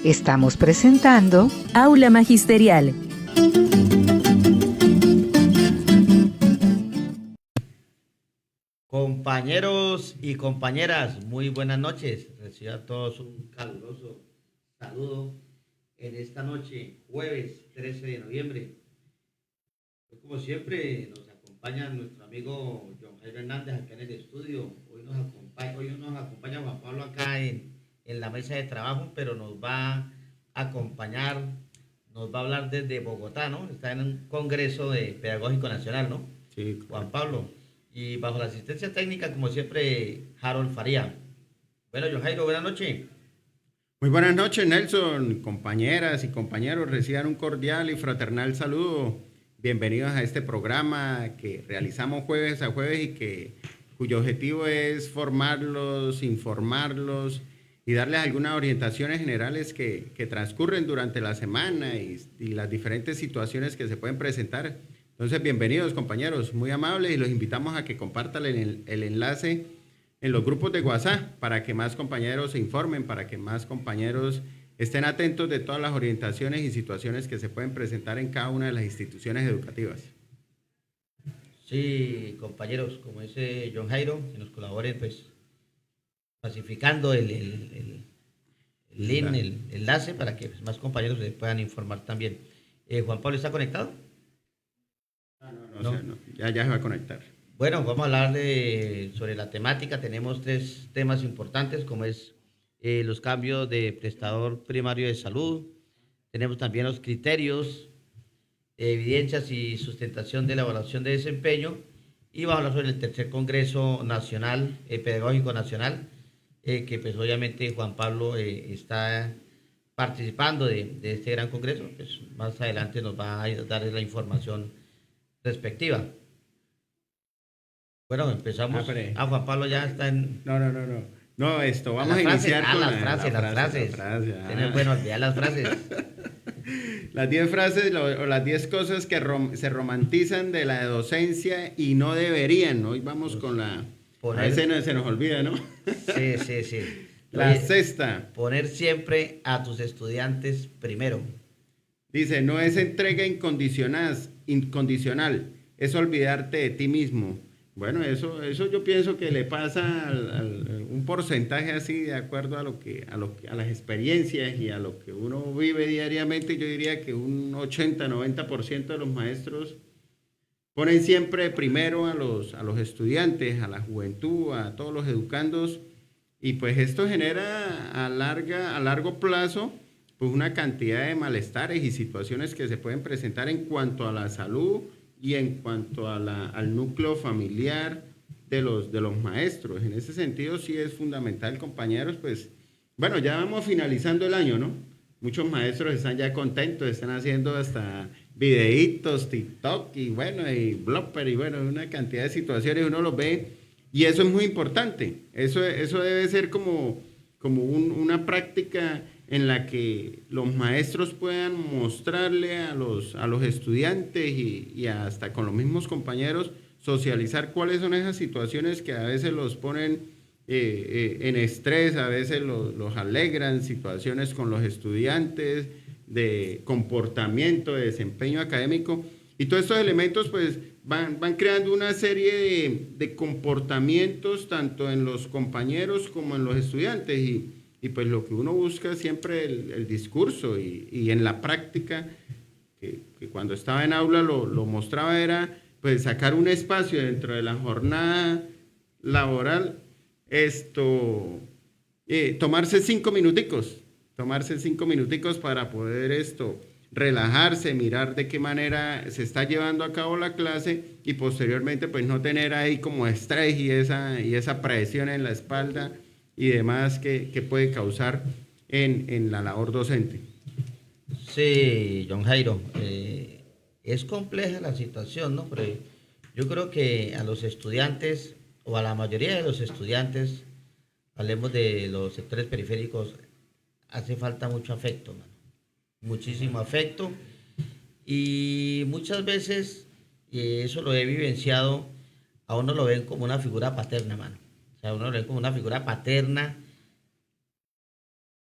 Estamos presentando Aula Magisterial. Compañeros y compañeras, muy buenas noches. Recibo a todos un caluroso saludo en esta noche, jueves 13 de noviembre. Como siempre, nos acompaña acompaña nuestro amigo John Jairo Hernández acá en el estudio. Hoy nos acompaña Juan Pablo acá en la mesa de trabajo, pero nos va a acompañar, nos va a hablar desde Bogotá, ¿no? Está en un congreso pedagógico nacional, ¿no? Sí, Juan Pablo. Y bajo la asistencia técnica, como siempre, Harold Faría. Bueno, John Jairo, buenas noches. muy buenas noches, Nelson, compañeras y compañeros, reciban un cordial y fraternal saludo. Bienvenidos a este programa que realizamos jueves a jueves cuyo objetivo es formarlos, informarlos y darles algunas orientaciones generales que transcurren durante la semana y las diferentes situaciones que se pueden presentar. Entonces, bienvenidos, compañeros, muy amables, y los invitamos a que compartan el enlace en los grupos de WhatsApp para que más compañeros se informen, para que más compañeros estén atentos de todas las orientaciones y situaciones que se pueden presentar en cada una de las instituciones educativas. Sí, compañeros, como dice John Jairo, que nos colaboren, pues, pacificando el link, el enlace, para que pues, más compañeros se puedan informar también. Juan Pablo, ¿está conectado? No. Ya se va a conectar. Bueno, vamos a hablar sobre la temática. Tenemos 3 temas importantes, como es los cambios de prestador primario de salud. Tenemos también los criterios, evidencias y sustentación de la evaluación de desempeño. Y vamos a hablar sobre el tercer Congreso Nacional, Pedagógico Nacional, que pues obviamente Juan Pablo está participando de este gran congreso. Pues más adelante nos va a dar la información respectiva. Bueno, empezamos. Juan Pablo ya está en... No, esto, vamos a iniciar con las frases. Tienes bueno olvidar las frases. Las 10 frases o las 10 cosas que se romantizan de la docencia y no deberían. Hoy vamos con la... A veces se nos olvida, ¿no? Sí. La sexta. Poner siempre a tus estudiantes primero. Dice, no es entrega incondicional, es olvidarte de ti mismo. Bueno, eso yo pienso que le pasa un porcentaje así de acuerdo a las experiencias y a lo que uno vive diariamente. Yo diría que un 80-90% de los maestros ponen siempre primero a los estudiantes, a la juventud, a todos los educandos, y pues esto genera a largo plazo pues una cantidad de malestares y situaciones que se pueden presentar en cuanto a la salud y en cuanto al núcleo familiar de los maestros. En ese sentido sí es fundamental, compañeros, pues, bueno, ya vamos finalizando el año, ¿no? Muchos maestros están ya contentos, están haciendo hasta videitos, TikTok y bueno, y blogger y bueno, una cantidad de situaciones, uno los ve y eso es muy importante. Eso debe ser como una práctica en la que los maestros puedan mostrarle a los estudiantes y hasta con los mismos compañeros socializar cuáles son esas situaciones que a veces los ponen en estrés, a veces los alegran, situaciones con los estudiantes, de comportamiento, de desempeño académico, y todos estos elementos pues van creando una serie de comportamientos tanto en los compañeros como en los estudiantes, y pues lo que uno busca siempre el discurso y en la práctica, que cuando estaba en aula lo mostraba, era pues sacar un espacio dentro de la jornada laboral, tomarse 5 minuticos para poder relajarse, mirar de qué manera se está llevando a cabo la clase y posteriormente pues no tener ahí como estrés y esa presión en la espalda y demás que puede causar en la labor docente. Sí, John Jairo, es compleja la situación, ¿no? Pero yo creo que a los estudiantes, o a la mayoría de los estudiantes, hablemos de los sectores periféricos, hace falta mucho afecto, mano. Muchísimo afecto, y muchas veces, y eso lo he vivenciado, a uno lo ven como una figura paterna, mano. O sea, uno lo ve como una figura paterna,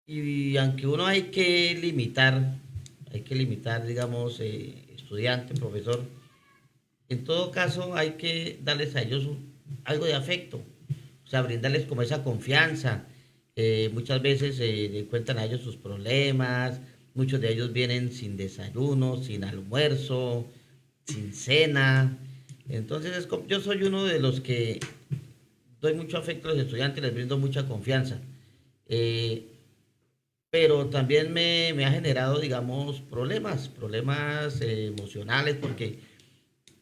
y aunque uno hay que limitar, digamos, estudiante, profesor, en todo caso hay que darles a ellos algo de afecto, o sea, brindarles como esa confianza. Muchas veces le cuentan a ellos sus problemas, muchos de ellos vienen sin desayuno, sin almuerzo, sin cena, Entonces, yo soy uno de los que doy mucho afecto a los estudiantes, les brindo mucha confianza. Eh, pero también me ha generado, digamos, problemas emocionales, porque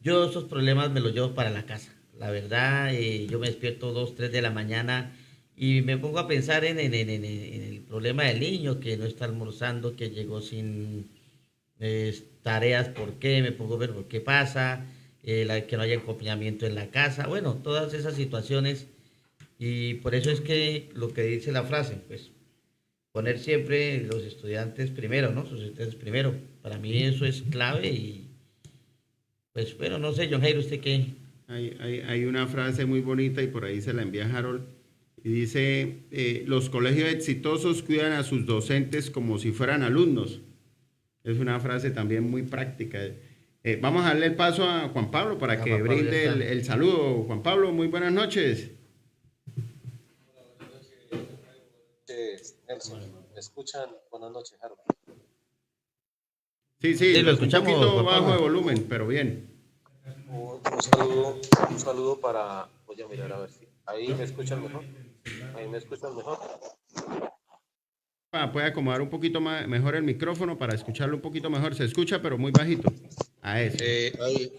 yo esos problemas me los llevo para la casa. La verdad, yo me despierto 2, 3 de la mañana y me pongo a pensar en el problema del niño que no está almorzando, que llegó sin tareas, por qué, me pongo a ver por qué pasa, que no haya acompañamiento en la casa, bueno, todas esas situaciones. Y por eso es que lo que dice la frase, pues poner siempre los estudiantes primero, ¿no? Sus estudiantes primero. Para mí eso es clave y pues bueno, no sé, John Jairo, ¿usted qué? Hay una frase muy bonita y por ahí se la envía Harold y dice, los colegios exitosos cuidan a sus docentes como si fueran alumnos. Es una frase también muy práctica. Vamos a darle el paso a Juan Pablo para que Juan Pablo ya brinde está. el saludo. Juan Pablo, muy buenas noches. Nelson, ¿me escuchan? Buenas noches, Harold. Sí, Sí, lo un escuchamos, poquito Juan bajo de Pablo. volumen, pero bien. Un saludo para. Voy a mirar a ver si. Ahí me escuchan mejor. Ahí me escuchan mejor. Puede acomodar un poquito mejor el micrófono para escucharlo un poquito mejor. Se escucha, pero muy bajito. A eso.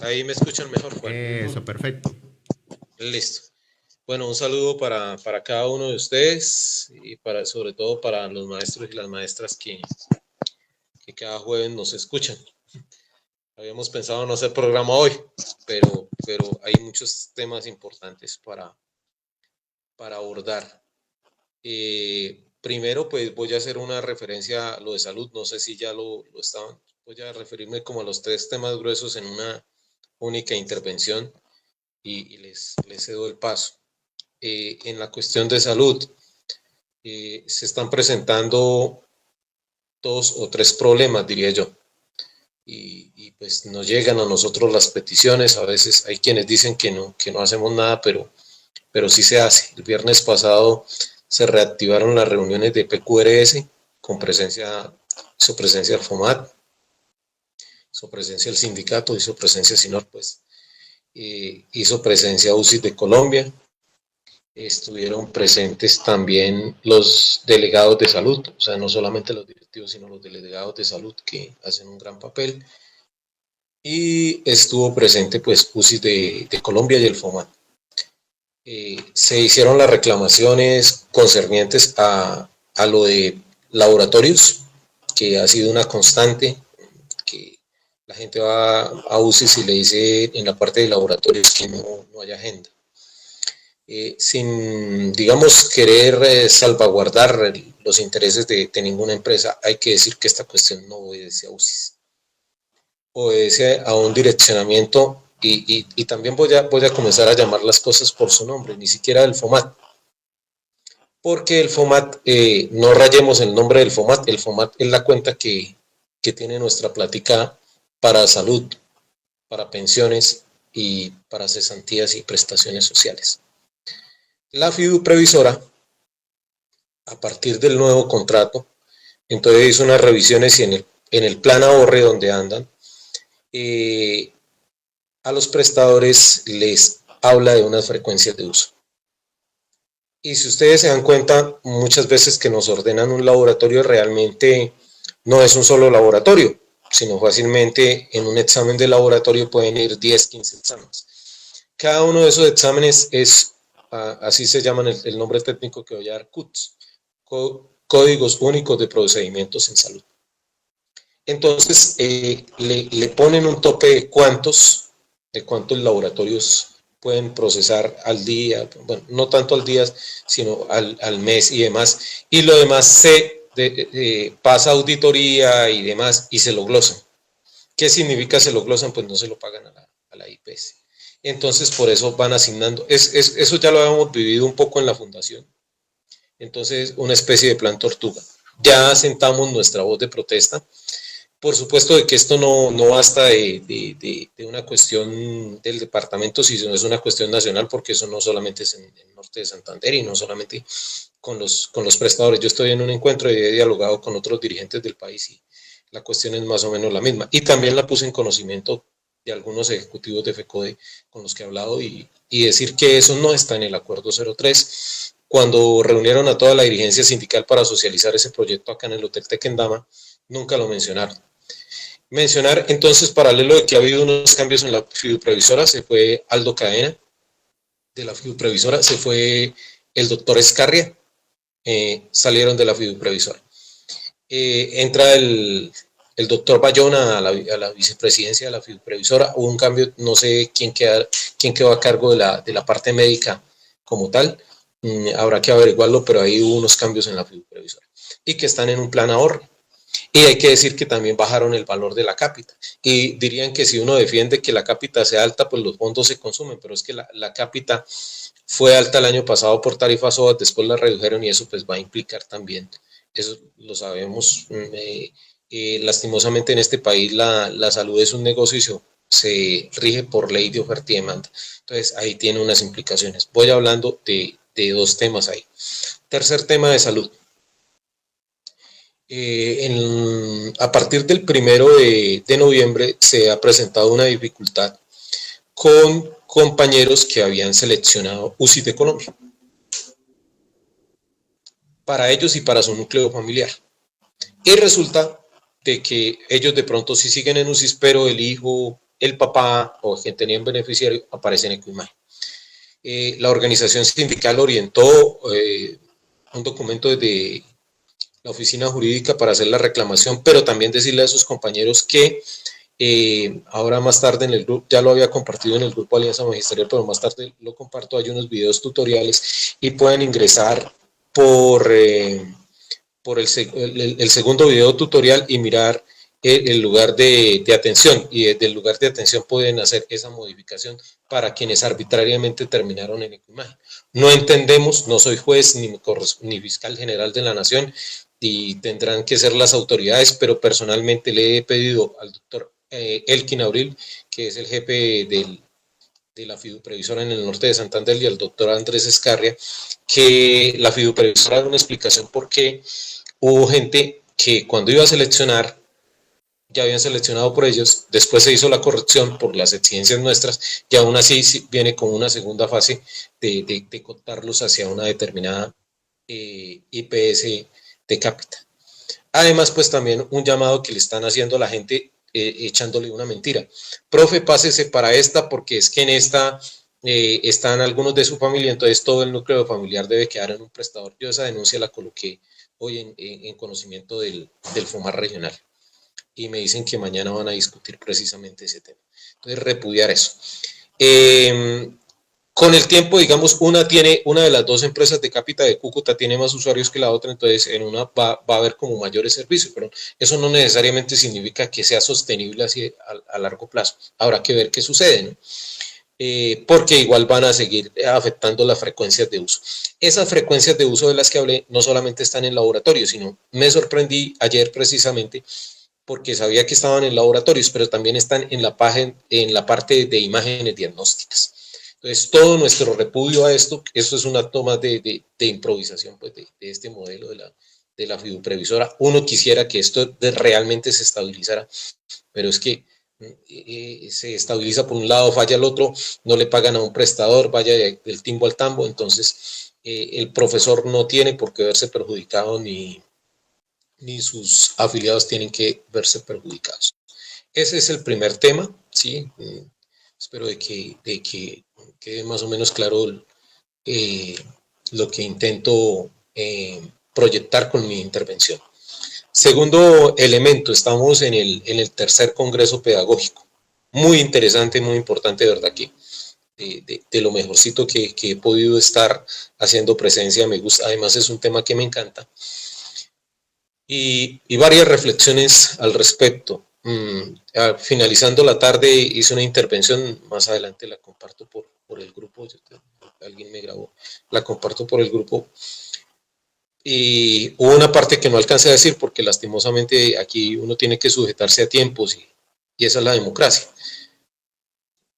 Ahí me escuchan mejor, Juan. Eso, perfecto. Listo. Bueno, un saludo para cada uno de ustedes y sobre todo para los maestros y las maestras que cada jueves nos escuchan. Habíamos pensado no hacer programa hoy, pero hay muchos temas importantes para abordar. Primero, pues voy a hacer una referencia a lo de salud, no sé si ya lo estaban, voy a referirme como a los 3 temas gruesos en una única intervención y les cedo el paso. En la cuestión de salud, se están presentando 2 o 3 problemas, diría yo, y pues nos llegan a nosotros las peticiones. A veces hay quienes dicen que no hacemos nada, pero sí se hace. El viernes pasado se reactivaron las reuniones de PQRS con hizo presencia del FOMAT, hizo presencia el sindicato, hizo presencia SINOR, pues, hizo presencia UCI de Colombia, estuvieron presentes también los delegados de salud, o sea, no solamente los directivos, sino los delegados de salud que hacen un gran papel, y estuvo presente pues UCI de Colombia y el FOMAT. Se hicieron las reclamaciones concernientes a lo de laboratorios, que ha sido una constante, que la gente va a UCI y le dice en la parte de laboratorios que no hay agenda. Sin, digamos, querer salvaguardar los intereses de ninguna empresa, hay que decir que esta cuestión no obedece a UCI, obedece a un direccionamiento. Y también voy a comenzar a llamar las cosas por su nombre, ni siquiera el FOMAT, porque el FOMAT, no rayemos el nombre del FOMAT, el FOMAT es la cuenta que tiene nuestra plática para salud, para pensiones y para cesantías y prestaciones sociales. La FIDU previsora, a partir del nuevo contrato, entonces hizo unas revisiones y en el plan ahorre donde andan, a los prestadores les habla de unas frecuencias de uso. Y si ustedes se dan cuenta, muchas veces que nos ordenan un laboratorio, realmente no es un solo laboratorio, sino fácilmente en un examen de laboratorio pueden ir 10, 15 exámenes. Cada uno de esos exámenes es, así se llaman el nombre técnico que voy a dar, CUTS, Códigos Únicos de Procedimientos en Salud. Entonces, le ponen un tope de cuántos laboratorios pueden procesar al día, bueno, no tanto al día, sino al mes y demás, y lo demás se pasa auditoría y demás, y se lo glosan. ¿Qué significa se lo glosan? Pues no se lo pagan a la IPS. Entonces, por eso van asignando, eso ya lo habíamos vivido un poco en la fundación, entonces una especie de plan tortuga. Ya sentamos nuestra voz de protesta. Por supuesto de que esto no basta de una cuestión del departamento, sino es una cuestión nacional, porque eso no solamente es en el norte de Santander y no solamente con los prestadores. Yo estoy en un encuentro y he dialogado con otros dirigentes del país y la cuestión es más o menos la misma. Y también la puse en conocimiento de algunos ejecutivos de FECODE con los que he hablado y decir que eso no está en el acuerdo 03. Cuando reunieron a toda la dirigencia sindical para socializar ese proyecto acá en el Hotel Tequendama, nunca lo mencionaron. Mencionar entonces, paralelo de que ha habido unos cambios en la fiduprevisora, se fue Aldo Cadena de la fiduprevisora, se fue el doctor Escarria, salieron de la fiduprevisora. Entra el doctor Bayona a la vicepresidencia de la fiduprevisora, hubo un cambio, no sé quién quedó a cargo de la parte médica como tal, habrá que averiguarlo, pero ahí hubo unos cambios en la fiduprevisora y que están en un plan ahorro. Y hay que decir que también bajaron el valor de la cápita. Y dirían que si uno defiende que la cápita sea alta, pues los fondos se consumen, pero es que la cápita fue alta el año pasado por tarifa SOAT, después la redujeron y eso pues va a implicar también, eso lo sabemos, lastimosamente en este país la salud es un negocio y se rige por ley de oferta y demanda. Entonces ahí tiene unas implicaciones. Voy hablando de dos temas ahí. Tercer tema de salud. A partir del 1 de noviembre se ha presentado una dificultad con compañeros que habían seleccionado UCI de Colombia para ellos y para su núcleo familiar. Y resulta de que ellos de pronto sí siguen en UCI, pero el hijo, el papá o quien tenían beneficiario aparece en Equimagen. La organización sindical orientó un documento desde la oficina jurídica para hacer la reclamación, pero también decirle a sus compañeros que ahora más tarde en el grupo, ya lo había compartido en el grupo Alianza Magisterial, pero más tarde lo comparto, hay unos videos tutoriales y pueden ingresar por el segundo video tutorial y mirar el lugar de atención, y desde el lugar de atención pueden hacer esa modificación para quienes arbitrariamente terminaron en Equimagen. No entendemos, no soy juez ni fiscal general de la nación, y tendrán que ser las autoridades, pero personalmente le he pedido al doctor Elkin Abril, que es el jefe de la fiduprevisora en el norte de Santander, y al doctor Andrés Escarria, que la fiduprevisora da una explicación por qué hubo gente que cuando iba a seleccionar, ya habían seleccionado por ellos, después se hizo la corrección por las exigencias nuestras, y aún así viene con una segunda fase de contarlos hacia una determinada IPS de cápita. Además, pues también un llamado que le están haciendo a la gente, echándole una mentira. Profe, pásese para esta porque es que en esta están algunos de su familia, entonces todo el núcleo familiar debe quedar en un prestador. Yo esa denuncia la coloqué hoy en conocimiento del FOMAR regional y me dicen que mañana van a discutir precisamente ese tema. Entonces, repudiar eso. Con el tiempo, digamos, una de las dos empresas de cápita de Cúcuta tiene más usuarios que la otra, entonces en una va a haber como mayores servicios, pero eso no necesariamente significa que sea sostenible así a largo plazo. Habrá que ver qué sucede, ¿no? Porque igual van a seguir afectando las frecuencias de uso. Esas frecuencias de uso de las que hablé no solamente están en laboratorios, sino me sorprendí ayer precisamente porque sabía que estaban en laboratorios, pero también están en la parte de imágenes diagnósticas. Entonces, todo nuestro repudio a esto es una toma de improvisación pues, de este modelo de la fiduprevisora. Uno quisiera que esto realmente se estabilizara, pero es que se estabiliza por un lado, falla el otro, no le pagan a un prestador, vaya del timbo al tambo, entonces el profesor no tiene por qué verse perjudicado ni sus afiliados tienen que verse perjudicados. Ese es el primer tema, ¿sí? Espero de que quede más o menos claro lo que intento proyectar con mi intervención. Segundo elemento, estamos en el tercer congreso pedagógico. Muy interesante, muy importante, de verdad que de lo mejorcito que he podido estar haciendo presencia, me gusta, además es un tema que me encanta. Y varias reflexiones al respecto. Finalizando la tarde hice una intervención, más adelante la comparto por el grupo, alguien me grabó, la comparto por el grupo, y hubo una parte que no alcancé a decir porque lastimosamente aquí uno tiene que sujetarse a tiempos y esa es la democracia,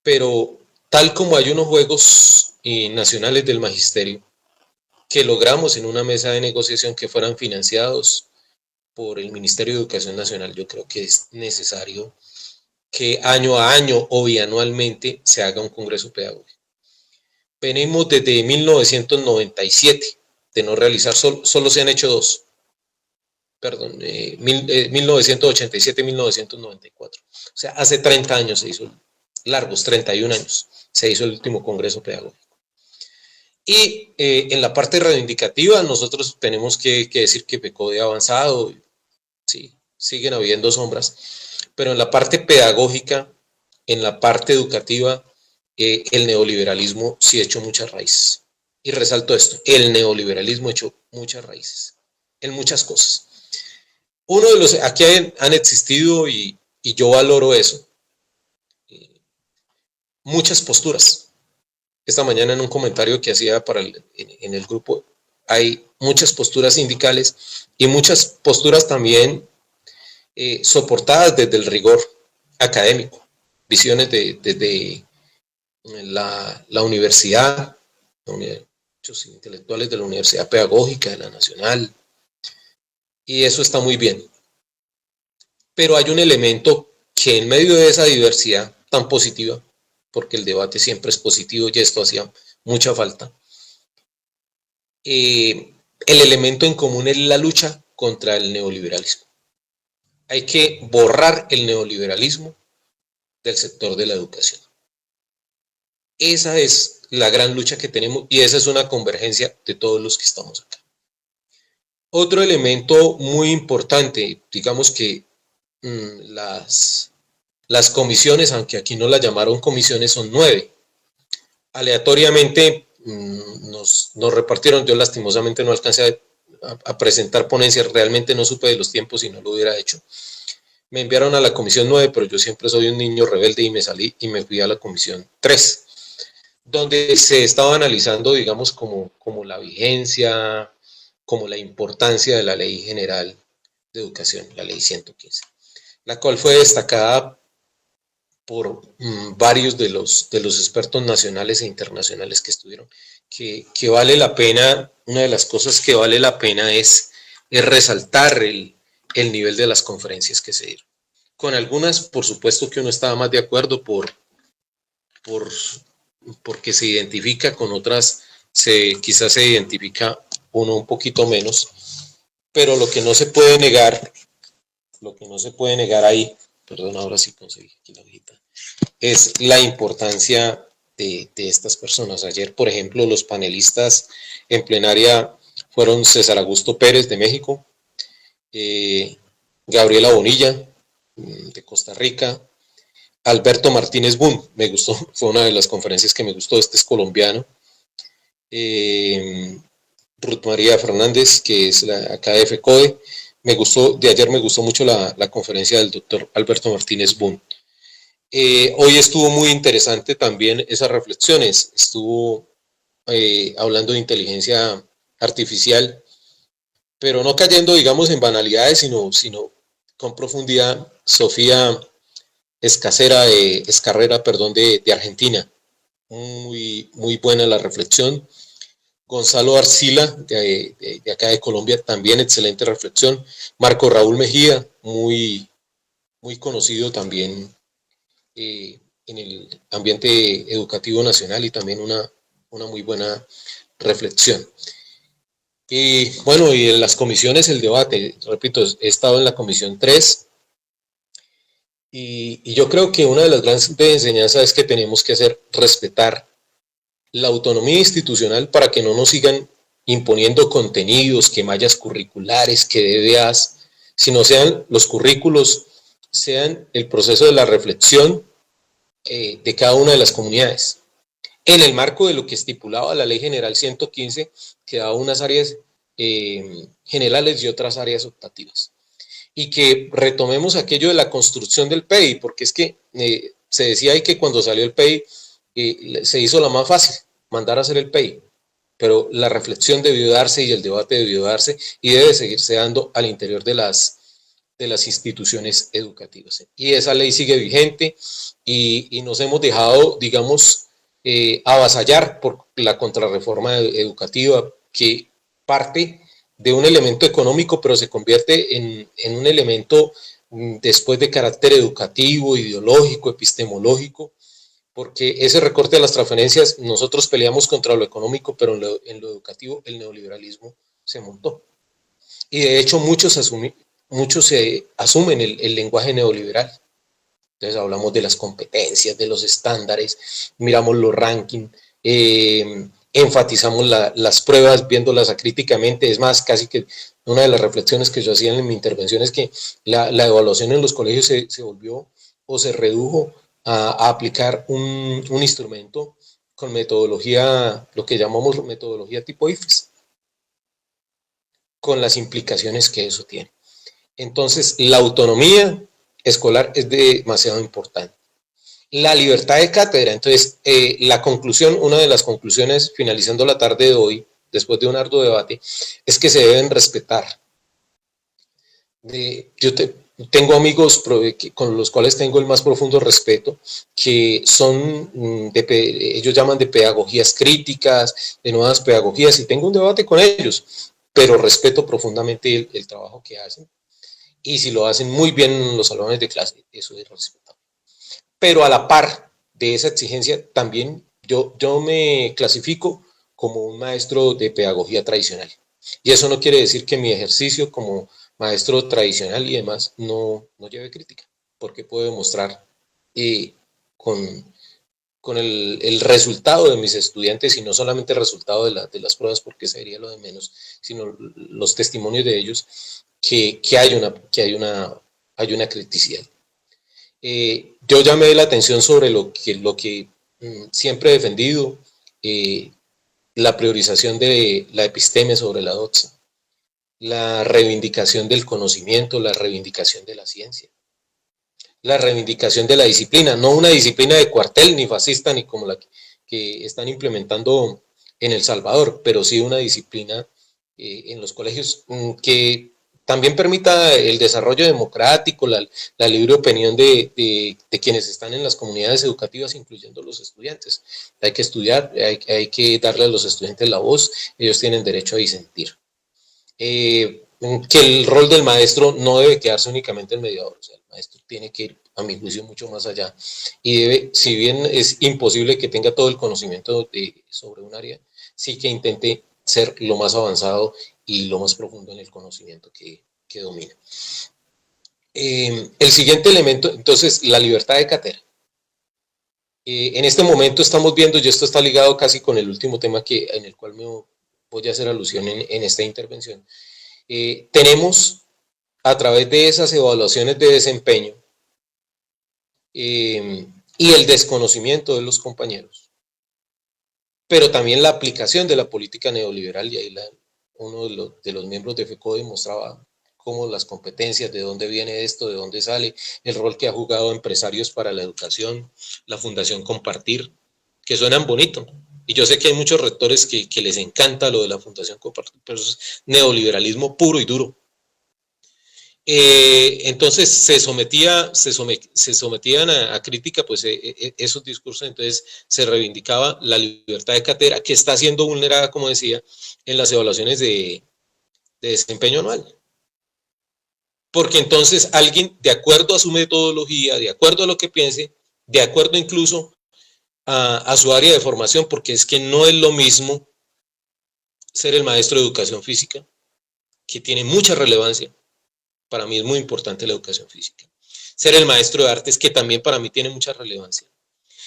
pero tal como hay unos juegos nacionales del magisterio que logramos en una mesa de negociación que fueran financiados por el Ministerio de Educación Nacional, yo creo que es necesario que año a año o bianualmente se haga un congreso pedagógico. Venimos desde 1997 de no realizar, solo se han hecho dos. Perdón, 1987-1994. O sea, hace 30 años se hizo, largos, 31 años, se hizo el último congreso pedagógico. Y en la parte reivindicativa nosotros tenemos que decir que PECODE ha avanzado, sí, siguen habiendo sombras, pero en la parte pedagógica, en la parte educativa, el neoliberalismo sí ha hecho muchas raíces. Y resalto esto, el neoliberalismo ha hecho muchas raíces, en muchas cosas. Uno de los, aquí han existido, y yo valoro eso, muchas posturas. Esta mañana en un comentario que hacía en el grupo, hay muchas posturas sindicales y muchas posturas también soportadas desde el rigor académico, visiones desde la universidad, muchos intelectuales de la Universidad Pedagógica, de la Nacional, y eso está muy bien. Pero hay un elemento que en medio de esa diversidad tan positiva, porque el debate siempre es positivo y esto hacía mucha falta, el elemento en común es la lucha contra el neoliberalismo. Hay que borrar el neoliberalismo del sector de la educación. Esa es la gran lucha que tenemos y esa es una convergencia de todos los que estamos acá. Otro elemento muy importante, digamos que las comisiones, aunque aquí no las llamaron comisiones, son 9. Aleatoriamente nos repartieron, yo lastimosamente no alcancé a presentar ponencias, realmente no supe de los tiempos y no lo hubiera hecho. Me enviaron a la comisión 9, pero yo siempre soy un niño rebelde y me salí y me fui a la comisión 3, donde se estaba analizando, digamos, como la vigencia, como la importancia de la Ley General de Educación, la Ley 115, la cual fue destacada por varios de los expertos nacionales e internacionales que estuvieron, que vale la pena, una de las cosas que vale la pena es resaltar el nivel de las conferencias que se dieron. Con algunas, por supuesto que uno estaba más de acuerdo porque se identifica, con otras quizás se identifica uno un poquito menos, pero lo que no se puede negar ahí, perdón, ahora sí conseguí aquí la hojita, es la importancia de estas personas. Ayer, por ejemplo, los panelistas en plenaria fueron César Augusto Pérez de México, Gabriela Bonilla de Costa Rica, Alberto Martínez Boone, me gustó, fue una de las conferencias que me gustó, este es colombiano, Ruth María Fernández, que es acá de FECODE, de ayer me gustó mucho la conferencia del doctor Alberto Martínez Boone. Hoy estuvo muy interesante también esas reflexiones, estuvo hablando de inteligencia artificial, pero no cayendo, digamos, en banalidades, sino con profundidad. Sofía Escarrera, de Argentina, muy buena la reflexión. Gonzalo Arcila, de acá de Colombia, también excelente reflexión. Marco Raúl Mejía, muy conocido también en el ambiente educativo nacional, y también una muy buena reflexión. Y bueno, y en las comisiones el debate, repito, he estado en la comisión 3, y yo creo que una de las grandes enseñanzas es que tenemos que respetar la autonomía institucional para que no nos sigan imponiendo contenidos, que mallas curriculares, que DBAs, sino sean los currículos, sean el proceso de la reflexión de cada una de las comunidades, en el marco de lo que estipulaba la Ley General 115, que daba unas áreas generales y otras áreas optativas. Y que retomemos aquello de la construcción del PEI, porque es que se decía ahí que cuando salió el PEI se hizo la más fácil, mandar a hacer el PEI, pero la reflexión debió darse y el debate debió darse y debe seguirse dando al interior de las instituciones educativas. Y esa ley sigue vigente y nos hemos dejado, digamos, avasallar por la contrarreforma educativa, que parte de un elemento económico, pero se convierte en un elemento después de carácter educativo, ideológico, epistemológico, porque ese recorte de las transferencias, nosotros peleamos contra lo económico, pero en lo educativo el neoliberalismo se montó. Y de hecho muchos asumen el lenguaje neoliberal. Entonces hablamos de las competencias, de los estándares, miramos los rankings, enfatizamos las pruebas viéndolas acríticamente. Es más, casi que una de las reflexiones que yo hacía en mi intervención es que la evaluación en los colegios se volvió o se redujo a aplicar un instrumento con metodología, lo que llamamos metodología tipo IFES, con las implicaciones que eso tiene. Entonces, la autonomía escolar es demasiado importante. La libertad de cátedra, entonces, la conclusión, una de las conclusiones, finalizando la tarde de hoy, después de un arduo debate, es que se deben respetar. Tengo amigos con los cuales tengo el más profundo respeto, que son, ellos llaman de pedagogías críticas, de nuevas pedagogías, y tengo un debate con ellos, pero respeto profundamente el trabajo que hacen. Y si lo hacen muy bien en los salones de clase, eso es respetable. Pero a la par de esa exigencia, también yo me clasifico como un maestro de pedagogía tradicional. Y eso no quiere decir que mi ejercicio como maestro tradicional y demás no lleve crítica, porque puedo demostrar con el resultado de mis estudiantes, y no solamente el resultado de las pruebas, porque sería lo de menos, sino los testimonios de ellos, que hay una criticidad. Yo llamé la atención sobre lo que siempre he defendido, la priorización de la epistemia sobre la doxa, la reivindicación del conocimiento, la reivindicación de la ciencia, la reivindicación de la disciplina, no una disciplina de cuartel ni fascista ni como la que están implementando en El Salvador, pero sí una disciplina en los colegios que también permita el desarrollo democrático, la libre opinión de quienes están en las comunidades educativas, incluyendo los estudiantes. Hay que estudiar, hay que darle a los estudiantes la voz, ellos tienen derecho a disentir. Que el rol del maestro no debe quedarse únicamente en mediador, o sea, el maestro tiene que ir, a mi juicio, mucho más allá, y debe, si bien es imposible que tenga todo el conocimiento sobre un área, sí que intente ser lo más avanzado y lo más profundo en el conocimiento que domina. El siguiente elemento, entonces, la libertad de cátedra. En este momento estamos viendo, y esto está ligado casi con el último tema en el cual me voy a hacer alusión en esta intervención. Tenemos, a través de esas evaluaciones de desempeño y el desconocimiento de los compañeros, pero también la aplicación de la política neoliberal, y ahí uno de los miembros de FECO demostraba cómo las competencias, de dónde viene esto, de dónde sale, el rol que ha jugado Empresarios para la Educación, la Fundación Compartir, que suenan bonito. Y yo sé que hay muchos rectores que les encanta lo de la Fundación Compartir, pero eso es neoliberalismo puro y duro. Entonces se sometían a crítica pues esos discursos. Entonces se reivindicaba la libertad de cátedra, que está siendo vulnerada, como decía, en las evaluaciones de desempeño anual, porque entonces alguien, de acuerdo a su metodología, de acuerdo a lo que piense, de acuerdo incluso a su área de formación, porque es que no es lo mismo ser el maestro de educación física, que tiene mucha relevancia. Para mí es muy importante la educación física. Ser el maestro de artes, que también para mí tiene mucha relevancia.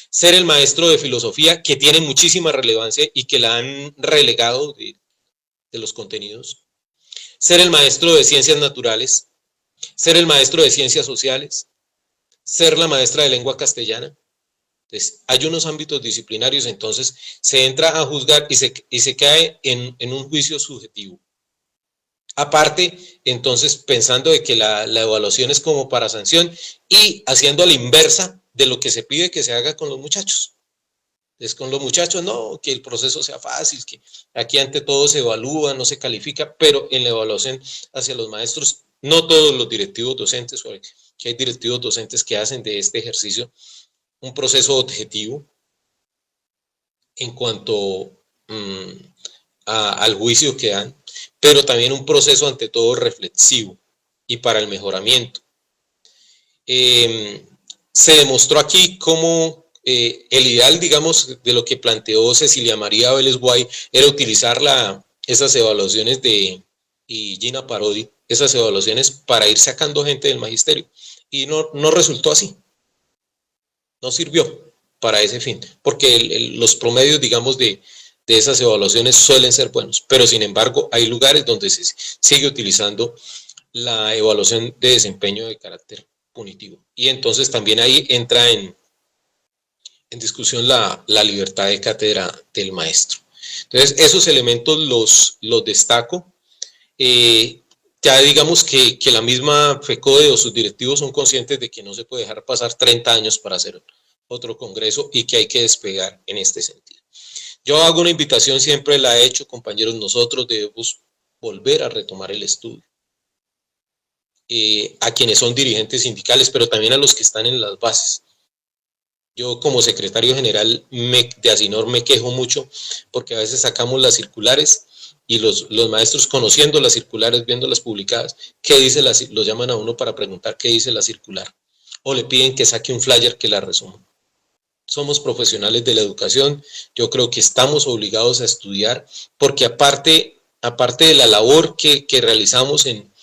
Ser el maestro de filosofía, que tiene muchísima relevancia y que la han relegado de los contenidos. Ser el maestro de ciencias naturales. Ser el maestro de ciencias sociales. Ser la maestra de lengua castellana. Entonces, hay unos ámbitos disciplinarios, entonces se entra a juzgar y se cae en un juicio subjetivo. Aparte, entonces, pensando de que la evaluación es como para sanción y haciendo a la inversa de lo que se pide que se haga con los muchachos. Entonces, con los muchachos, no, que el proceso sea fácil, que aquí ante todo se evalúa, no se califica, pero en la evaluación hacia los maestros, no todos los directivos docentes, que hay directivos docentes que hacen de este ejercicio un proceso objetivo en cuanto al juicio que dan, pero también un proceso ante todo reflexivo y para el mejoramiento. Se demostró aquí cómo el ideal, digamos, de lo que planteó Cecilia María Vélez Guay era utilizar esas evaluaciones y Gina Parodi, esas evaluaciones para ir sacando gente del magisterio. Y no resultó así. No sirvió para ese fin, porque los promedios, digamos, de esas evaluaciones suelen ser buenos, pero sin embargo hay lugares donde se sigue utilizando la evaluación de desempeño de carácter punitivo. Y entonces también ahí entra en discusión la libertad de cátedra del maestro. Entonces esos elementos los destaco. Ya digamos que la misma FECODE o sus directivos son conscientes de que no se puede dejar pasar 30 años para hacer otro congreso y que hay que despegar en este sentido. Yo hago una invitación, siempre la he hecho, compañeros, nosotros debemos volver a retomar el estudio. A quienes son dirigentes sindicales, pero también a los que están en las bases. Yo como secretario general de ASINOR me quejo mucho porque a veces sacamos las circulares y los maestros, conociendo las circulares, viéndolas publicadas, ¿qué dice los llaman a uno para preguntar qué dice la circular? O le piden que saque un flyer que la resuma. Somos profesionales de la educación, yo creo que estamos obligados a estudiar, porque aparte de la labor que realizamos en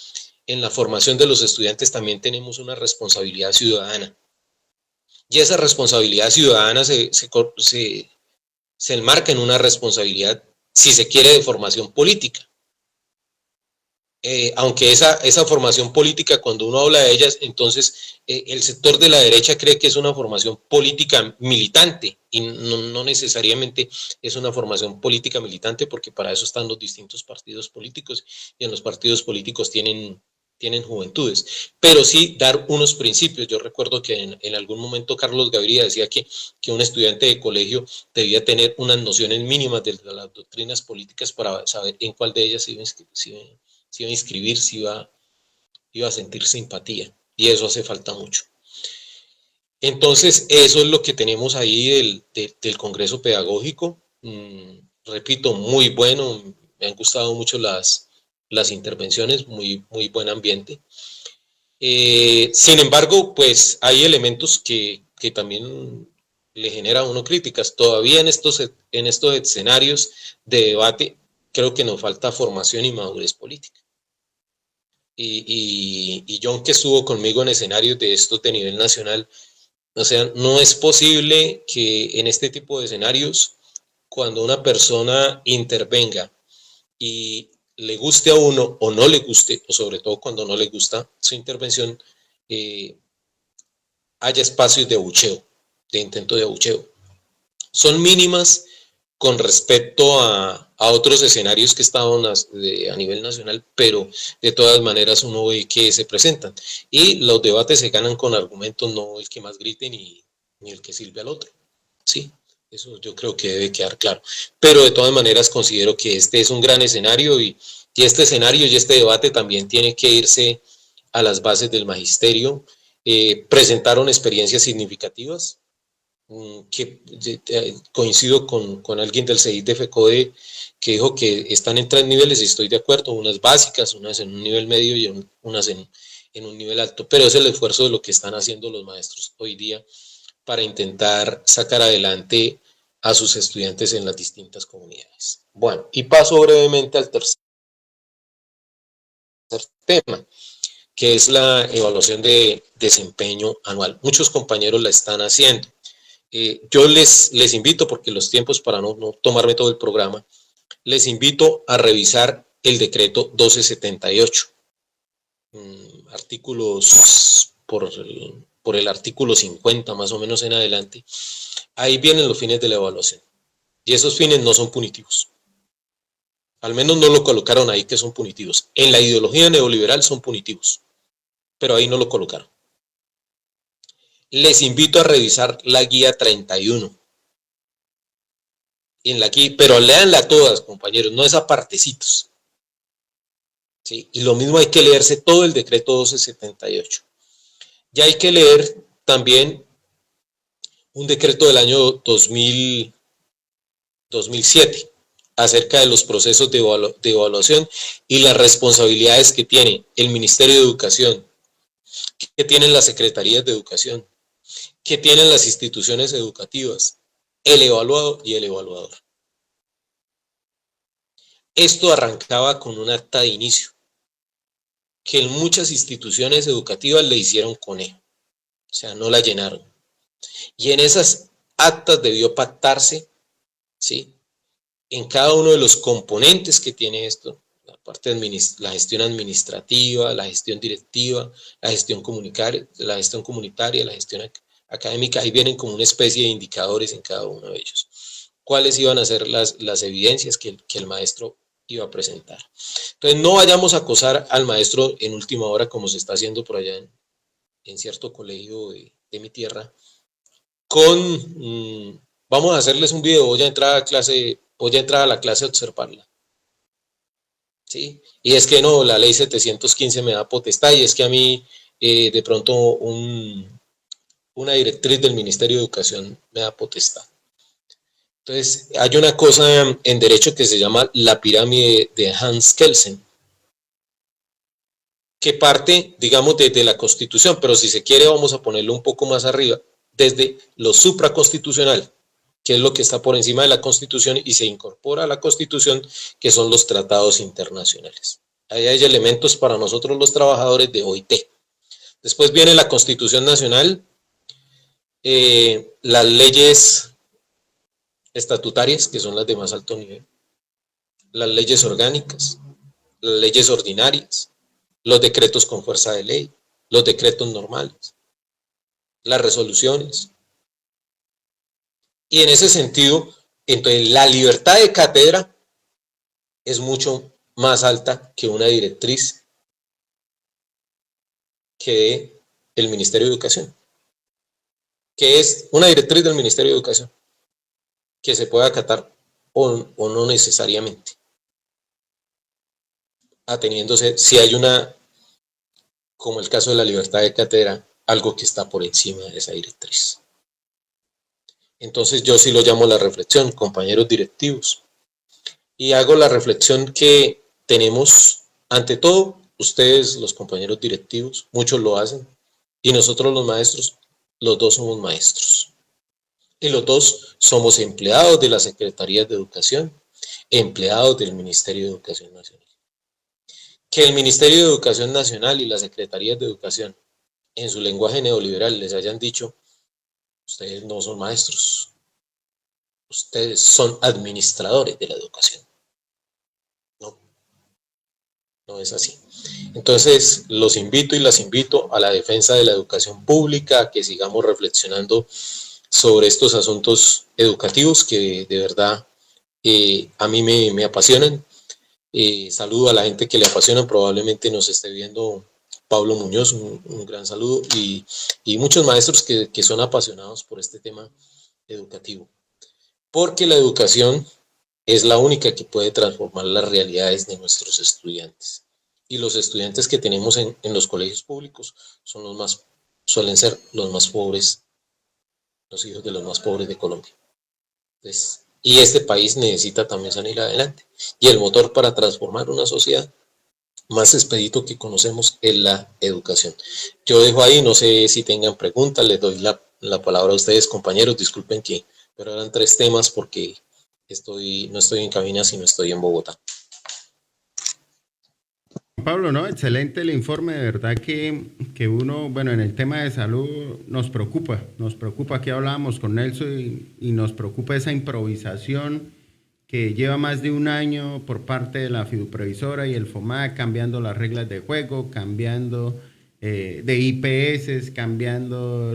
la formación de los estudiantes, también tenemos una responsabilidad ciudadana. Y esa responsabilidad ciudadana se enmarca en una responsabilidad, si se quiere, de formación política. Aunque esa formación política, cuando uno habla de ellas, entonces el sector de la derecha cree que es una formación política militante, y no necesariamente es una formación política militante, porque para eso están los distintos partidos políticos, y en los partidos políticos tienen juventudes, pero sí dar unos principios. Yo recuerdo que en algún momento Carlos Gaviria decía que un estudiante de colegio debía tener unas nociones mínimas de las doctrinas políticas para saber en cuál de ellas se iba a inscribir, si iba a sentir simpatía, y eso hace falta mucho. Entonces eso es lo que tenemos ahí del Congreso Pedagógico. Repito, muy bueno, me han gustado mucho las intervenciones, muy buen ambiente. Sin embargo, pues hay elementos que también le genera a uno críticas. Todavía en estos escenarios de debate, creo que nos falta formación y madurez política. Y John, que estuvo conmigo en escenarios de estos de nivel nacional, o sea, no es posible que en este tipo de escenarios, cuando una persona intervenga y le guste a uno o no le guste, o sobre todo cuando no le gusta su intervención, haya espacios de abucheo, de intento de abucheo. Son mínimas con respecto a otros escenarios que estaban a nivel nacional, pero de todas maneras uno ve que se presentan. Y los debates se ganan con argumentos, no el que más grite ni el que sirve al otro. ¿Sí? Eso yo creo que debe quedar claro. Pero de todas maneras considero que este es un gran escenario, y este escenario y este debate también tiene que irse a las bases del magisterio. Presentaron experiencias significativas, que coincido con alguien del CEID de FECODE que dijo que están en 3 niveles, y estoy de acuerdo, unas básicas, unas en un nivel medio y unas en un nivel alto, pero es el esfuerzo de lo que están haciendo los maestros hoy día para intentar sacar adelante a sus estudiantes en las distintas comunidades. Bueno, y paso brevemente al tercer tema, que es la evaluación de desempeño anual. Muchos compañeros la están haciendo. Yo les invito, porque los tiempos, para no tomarme todo el programa, les invito a revisar el decreto 1278, artículos por el artículo 50 más o menos en adelante. Ahí vienen los fines de la evaluación, y esos fines no son punitivos. Al menos no lo colocaron ahí que son punitivos. En la ideología neoliberal son punitivos, pero ahí no lo colocaron. Les invito a revisar la guía 31. En la guía, pero léanla todas, compañeros, no es a partecitos. ¿Sí? Y lo mismo hay que leerse todo el decreto 1278. Ya hay que leer también un decreto del año 2007 acerca de los procesos de evaluación y las responsabilidades que tiene el Ministerio de Educación ¿Qué tienen las secretarías de educación? ¿Qué tienen las instituciones educativas? El evaluado y el evaluador. Esto arrancaba con un acta de inicio, que en muchas instituciones educativas le hicieron conejo, o sea, no la llenaron. Y en esas actas debió pactarse, ¿sí?, en cada uno de los componentes que tiene esto, la gestión administrativa, la gestión directiva, la gestión comunitaria, la gestión académica, ahí vienen como una especie de indicadores en cada uno de ellos. ¿Cuáles iban a ser las evidencias que el maestro iba a presentar? Entonces, no vayamos a acosar al maestro en última hora como se está haciendo por allá en cierto colegio de mi tierra, vamos a hacerles un video, voy a entrar a la clase a observarla. ¿Sí? Y es que no, la ley 715 me da potestad, y es que a mí de pronto una directriz del Ministerio de Educación me da potestad. Entonces, hay una cosa en derecho que se llama la pirámide de Hans Kelsen, que parte, digamos, desde la Constitución, pero si se quiere vamos a ponerlo un poco más arriba, desde lo supraconstitucional, que es lo que está por encima de la Constitución y se incorpora a la Constitución, que son los tratados internacionales. Ahí hay elementos para nosotros los trabajadores de OIT. Después viene la Constitución Nacional, las leyes estatutarias, que son las de más alto nivel, las leyes orgánicas, las leyes ordinarias, los decretos con fuerza de ley, los decretos normales, las resoluciones. Y en ese sentido, entonces la libertad de cátedra es mucho más alta que una directriz que el Ministerio de Educación, que es una directriz del Ministerio de Educación, que se puede acatar o no necesariamente, ateniéndose si hay como el caso de la libertad de cátedra, algo que está por encima de esa directriz. Entonces yo sí lo llamo la reflexión, compañeros directivos, y hago la reflexión que tenemos, ante todo, ustedes los compañeros directivos, muchos lo hacen, y nosotros los maestros, los dos somos maestros, y los dos somos empleados de las Secretarías de Educación, empleados del Ministerio de Educación Nacional. Que el Ministerio de Educación Nacional y las Secretarías de Educación, en su lenguaje neoliberal, les hayan dicho: ustedes no son maestros, ustedes son administradores de la educación. No es así. Entonces, los invito y las invito a la defensa de la educación pública, a que sigamos reflexionando sobre estos asuntos educativos que de verdad a mí me apasionan. Saludo a la gente que le apasiona, probablemente nos esté viendo Pablo Muñoz, un gran saludo, y muchos maestros que son apasionados por este tema educativo, porque la educación es la única que puede transformar las realidades de nuestros estudiantes, y los estudiantes que tenemos en los colegios públicos suelen ser los más pobres, los hijos de los más pobres de Colombia. Entonces, y este país necesita también salir adelante, y el motor para transformar una sociedad más expedito que conocemos es la educación. Yo dejo ahí, no sé si tengan preguntas, les doy la palabra a ustedes, compañeros, disculpen pero eran 3 temas porque no estoy en cabina, sino estoy en Bogotá. Pablo, ¿no? Excelente el informe, de verdad que uno, bueno, en el tema de salud nos preocupa, aquí hablábamos con Nelson y nos preocupa esa improvisación que lleva más de un año por parte de la fiduprevisora y el FOMAC, cambiando las reglas de juego, cambiando de IPS, cambiando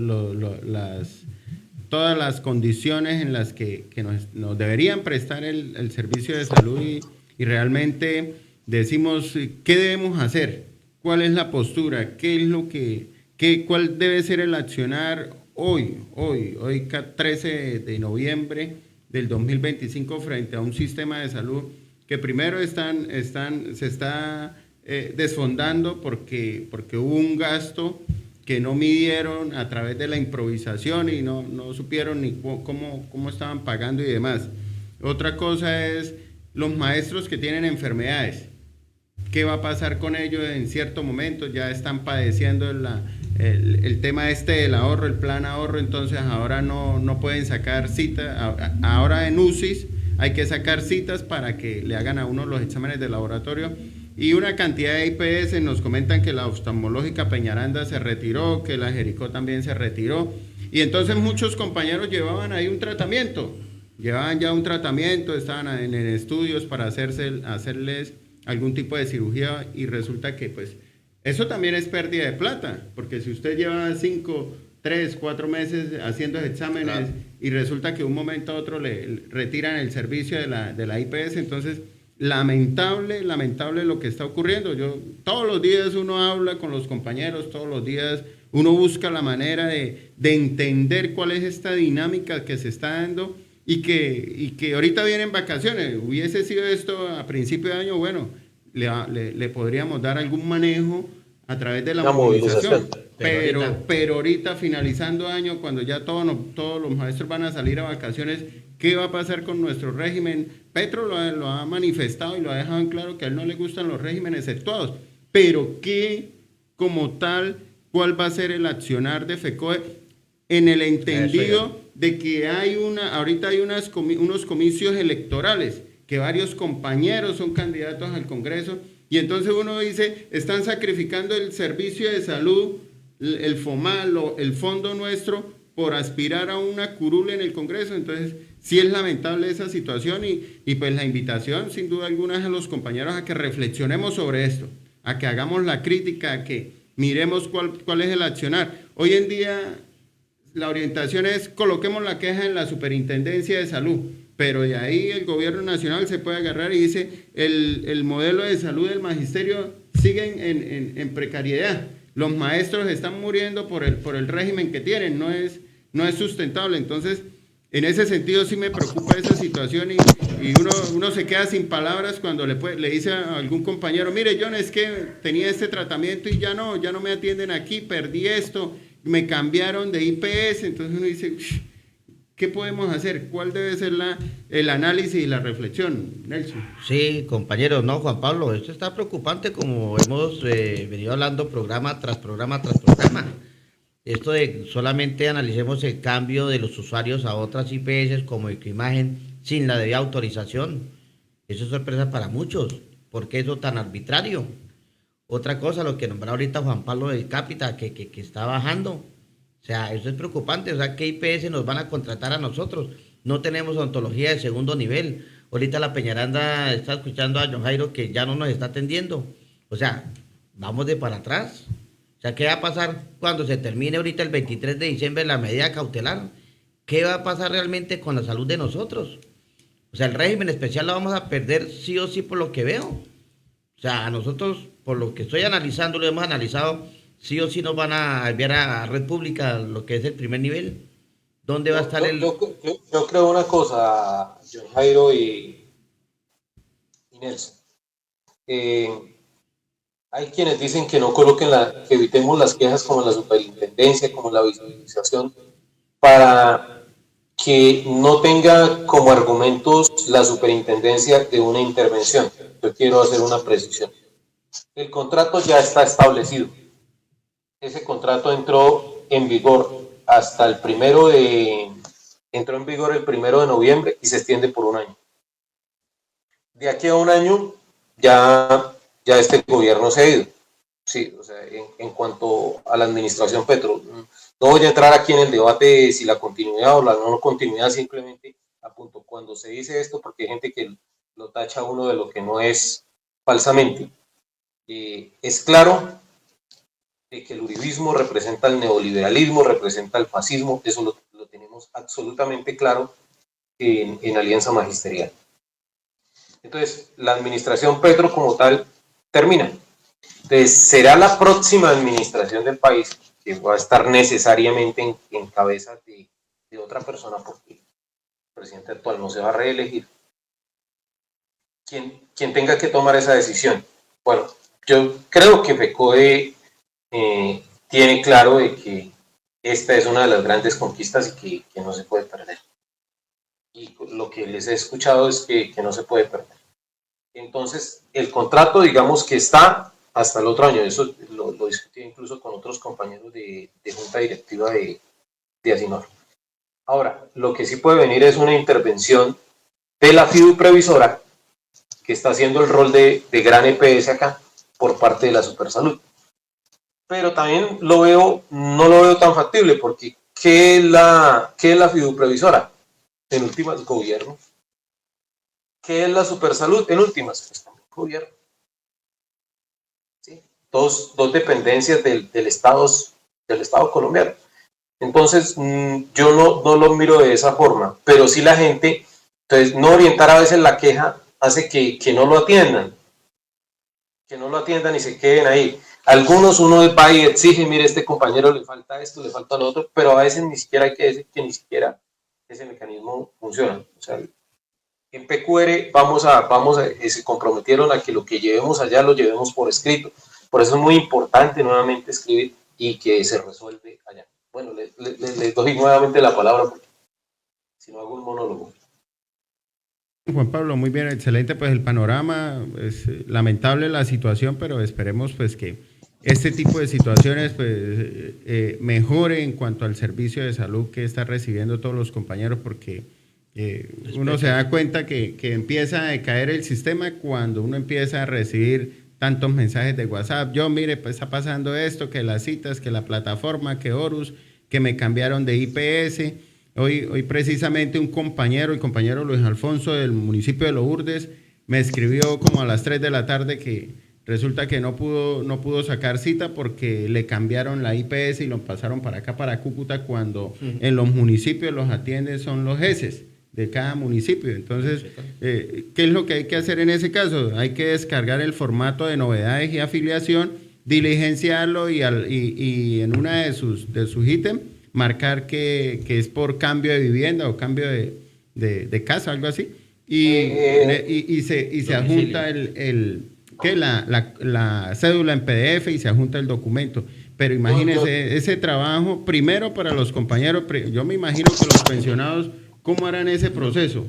todas las condiciones en las que nos deberían prestar el servicio de salud y realmente decimos, ¿qué debemos hacer? ¿Cuál es la postura? ¿Cuál debe ser el accionar hoy 13 de noviembre del 2025 frente a un sistema de salud que primero se está desfondando porque hubo un gasto que no midieron a través de la improvisación y no supieron ni cómo estaban pagando y demás? Otra cosa es los maestros que tienen enfermedades. ¿Qué va a pasar con ellos en cierto momento? Ya están padeciendo el tema del ahorro, el plan ahorro, entonces ahora no pueden sacar cita. Ahora en UCIs hay que sacar citas para que le hagan a uno los exámenes de laboratorio. Y una cantidad de IPS nos comentan que la oftalmológica Peñaranda se retiró, que la Jericó también se retiró. Y entonces muchos compañeros llevaban ahí un tratamiento. Llevaban ya un tratamiento, estaban en estudios para hacerles algún tipo de cirugía y resulta que pues eso también es pérdida de plata, porque si usted lleva 5, 3, 4 meses haciendo exámenes, claro, y resulta que un momento a otro le retiran el servicio de la IPS, entonces lamentable lo que está ocurriendo. Todos los días uno habla con los compañeros, todos los días uno busca la manera de entender cuál es esta dinámica que se está dando. Y que ahorita vienen vacaciones. Hubiese sido esto a principio de año, bueno, le podríamos dar algún manejo a través de la movilización. Pero ahorita finalizando año, cuando ya todos los maestros van a salir a vacaciones, ¿qué va a pasar con nuestro régimen? Petro lo ha manifestado y lo ha dejado en claro que a él no le gustan los regímenes exceptuados. Pero ¿qué, como tal, cuál va a ser el accionar de FECODE en el entendido de que ahorita hay unos comicios electorales, que varios compañeros son candidatos al Congreso, y entonces uno dice, están sacrificando el servicio de salud, el FOMAL, el fondo nuestro, por aspirar a una curul en el Congreso? Entonces, sí es lamentable esa situación, y pues la invitación, sin duda alguna, es a los compañeros a que reflexionemos sobre esto, a que hagamos la crítica, a que miremos cuál es el accionar. Hoy en día la orientación es coloquemos la queja en la Superintendencia de Salud, pero de ahí el gobierno nacional se puede agarrar y dice el modelo de salud del magisterio sigue en precariedad. Los maestros están muriendo por el régimen que tienen, no es sustentable. Entonces, en ese sentido sí me preocupa esa situación y uno se queda sin palabras cuando le dice a algún compañero, mire, John, es que tenía este tratamiento y ya no me atienden aquí, perdí esto, me cambiaron de IPS. Entonces uno dice, ¿qué podemos hacer? ¿Cuál debe ser el análisis y la reflexión, Nelson? Sí, compañeros, no, Juan Pablo, esto está preocupante, como hemos venido hablando programa tras programa tras programa. Esto de solamente analicemos el cambio de los usuarios a otras IPS como Ecoimagen sin la debida autorización. Eso es sorpresa para muchos. ¿Por qué eso tan arbitrario? Otra cosa, lo que nombró ahorita Juan Pablo del Cápita, que está bajando. O sea, eso es preocupante. O sea, ¿qué IPS nos van a contratar a nosotros? No tenemos odontología de segundo nivel. Ahorita la Peñaranda está escuchando a John Jairo que ya no nos está atendiendo. O sea, vamos de para atrás. O sea, ¿qué va a pasar cuando se termine ahorita el 23 de diciembre la medida cautelar? ¿Qué va a pasar realmente con la salud de nosotros? O sea, el régimen especial lo vamos a perder sí o sí por lo que veo. O sea, a nosotros, por lo que estoy analizando, lo hemos analizado, sí o sí nos van a enviar a Red Pública lo que es el primer nivel. ¿Dónde va a estar yo creo una cosa, John Jairo y Nelson. Hay quienes dicen que no coloquen que evitemos las quejas como la superintendencia, como la visibilización, para que no tenga como argumentos la superintendencia de una intervención. Yo quiero hacer una precisión. El contrato ya está establecido. Ese contrato entró en vigor entró en vigor el 1 de noviembre y se extiende por un año. De aquí a un año ya este gobierno se ha ido. Sí, o sea, en cuanto a la administración Petro, no voy a entrar aquí en el debate si la continuidad o la no continuidad, simplemente apunto cuando se dice esto, porque hay gente que lo tacha a uno de lo que no es falsamente. Es claro de que el uribismo representa el neoliberalismo, representa el fascismo, eso lo tenemos absolutamente claro en Alianza Magisterial. Entonces, la administración Petro como tal termina. Entonces, será la próxima administración del país que va a estar necesariamente en cabeza de otra persona, porque el presidente actual no se va a reelegir. Quien tenga que tomar esa decisión. Bueno, yo creo que FECODE tiene claro de que esta es una de las grandes conquistas y que no se puede perder. Y lo que les he escuchado es que no se puede perder. Entonces, el contrato, digamos que está hasta el otro año. Eso lo discutí incluso con otros compañeros de junta directiva de Asinor. Ahora, lo que sí puede venir es una intervención de la fiduprevisora que está haciendo el rol de gran EPS acá por parte de la Supersalud. Pero también no lo veo tan factible, porque ¿qué es la fiduprevisora? En últimas, gobierno. ¿Qué es la Supersalud? En últimas, pues también gobierno. ¿Sí? Dos dependencias del Estado colombiano. Entonces, yo no lo miro de esa forma, pero sí la gente, entonces no orientar a veces la queja hace que no lo atiendan, y se queden ahí. Algunos uno va y exige, mire, este compañero le falta esto, le falta lo otro, pero a veces ni siquiera hay que decir que ni siquiera ese mecanismo funciona. O sea, en PQR se comprometieron a que lo que llevemos allá lo llevemos por escrito. Por eso es muy importante nuevamente escribir y que se resuelve allá. Bueno, les doy nuevamente la palabra porque si no hago un monólogo. Juan Pablo, muy bien, excelente pues el panorama, es lamentable la situación, pero esperemos pues que este tipo de situaciones pues mejore en cuanto al servicio de salud que están recibiendo todos los compañeros, porque uno se da cuenta que empieza a decaer el sistema cuando uno empieza a recibir tantos mensajes de WhatsApp. Yo, mire, pues está pasando esto, que las citas, que la plataforma, que Horus, que me cambiaron de IPS. Hoy precisamente un compañero, el compañero Luis Alfonso del municipio de Lourdes, me escribió como a las 3 de la tarde que resulta que no pudo sacar cita porque le cambiaron la IPS y lo pasaron para acá, para Cúcuta, cuando en los municipios los atienden son los jefes de cada municipio. Entonces, ¿qué es lo que hay que hacer en ese caso? Hay que descargar el formato de novedades y afiliación, diligenciarlo y en una de sus ítems marcar que es por cambio de vivienda o cambio de casa, algo así, y se adjunta la cédula en PDF y se adjunta el documento. Pero imagínense ese trabajo, primero para los compañeros, yo me imagino que los pensionados, ¿cómo harán ese proceso?